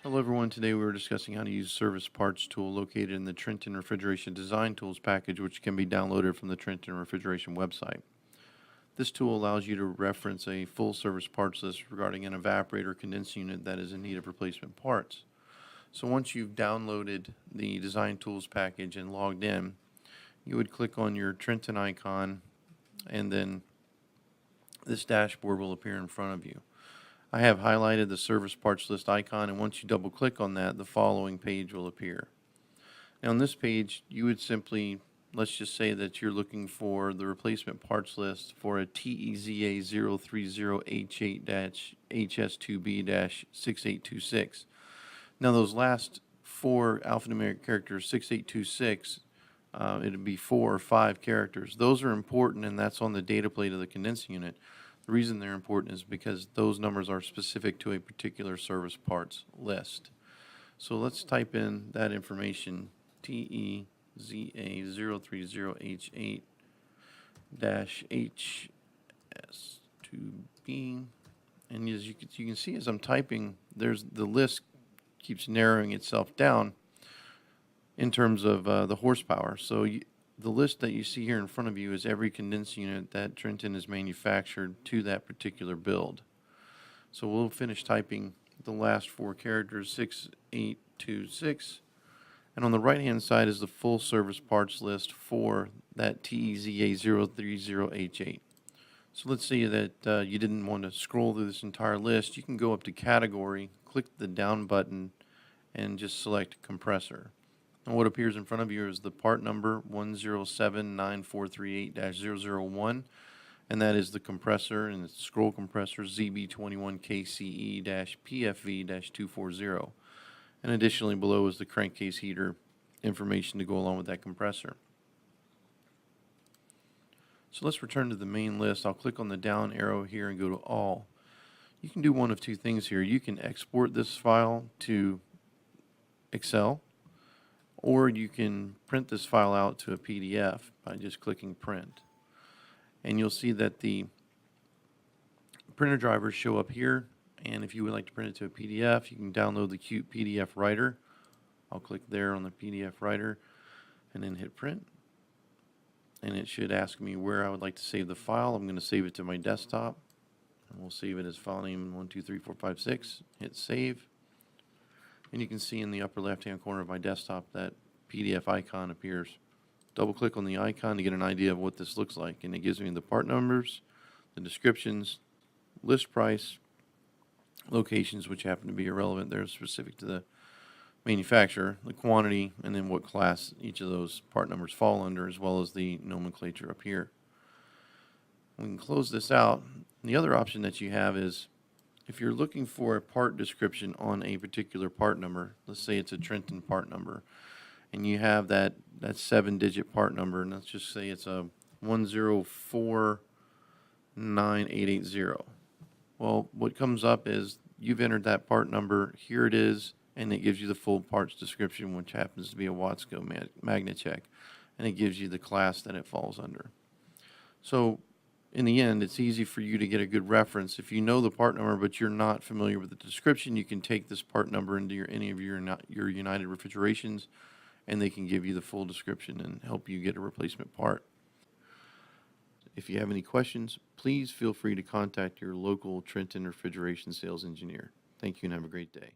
Hello everyone, today we were discussing how to use service parts tool located in the Trenton Refrigeration Design Tools package, which can be downloaded from the Trenton Refrigeration website. This tool allows you to reference a full service parts list regarding an evaporator condensing unit that is in need of replacement parts. So once you've downloaded the Design Tools package and logged in, you would click on your Trenton icon and then this dashboard will appear in front of you. I have highlighted the service parts list icon, and once you double click on that, the following page will appear. Now on this page, you would simply, let's just say that you're looking for the replacement parts list for a TEZA 030H8-HS2B-6826. Now those last four alphanumeric characters, 6826, it'd be 4 or 5 characters. Those are important, and that's on the data plate of the condensing unit. The reason they're important is because those numbers are specific to a particular service parts list. So let's type in that information, TEZA 030H8-HS2B. And as you can see as I'm typing, the list keeps narrowing itself down in terms of the horsepower. So the list that you see here in front of you is every condensing unit that Trenton has manufactured to that particular build. So we'll finish typing the last 4 characters, 6826, and on the right hand side is the full service parts list for that TEZA 030H8. So let's say that you didn't want to scroll through this entire list. You can go up to category, click the down button, and just select compressor. And what appears in front of you is the part number 1079438-001, and that is the compressor, and it's scroll compressor ZB21KCE-PFV-240. And additionally below is the crankcase heater information to go along with that compressor. So let's return to the main list. I'll click on the down arrow here and go to all. You can do one of two things here. You can export this file to Excel, or you can print this file out to a PDF by just clicking print. And you'll see that the printer drivers show up here, and if you would like to print it to a PDF, you can download the Qt PDF writer. I'll click there on the PDF writer and then hit print. And it should ask me where I would like to save the file. I'm going to save it to my desktop, and we'll save it as file name 123456. Hit save. And you can see in the upper left-hand corner of my desktop that PDF icon appears. Double click on the icon to get an idea of what this looks like, and it gives me the part numbers, the descriptions, list price, locations which happen to be irrelevant. They're specific to the manufacturer, the quantity, and then what class each of those part numbers fall under, as well as the nomenclature up here. We can close this out. The other option that you have is if you're looking for a part description on a particular part number, let's say it's a Trenton part number, and you have that 7-digit part number, and let's just say it's a 1049880. Well, what comes up is you've entered that part number, here it is, and it gives you the full parts description, which happens to be a Watsco MagnaCheck, and it gives you the class that it falls under. So in the end, it's easy for you to get a good reference. If you know the part number but you're not familiar with the description, you can take this part number into any of your United Refrigerations, and they can give you the full description and help you get a replacement part. If you have any questions, please feel free to contact your local Trenton Refrigeration sales engineer. Thank you and have a great day.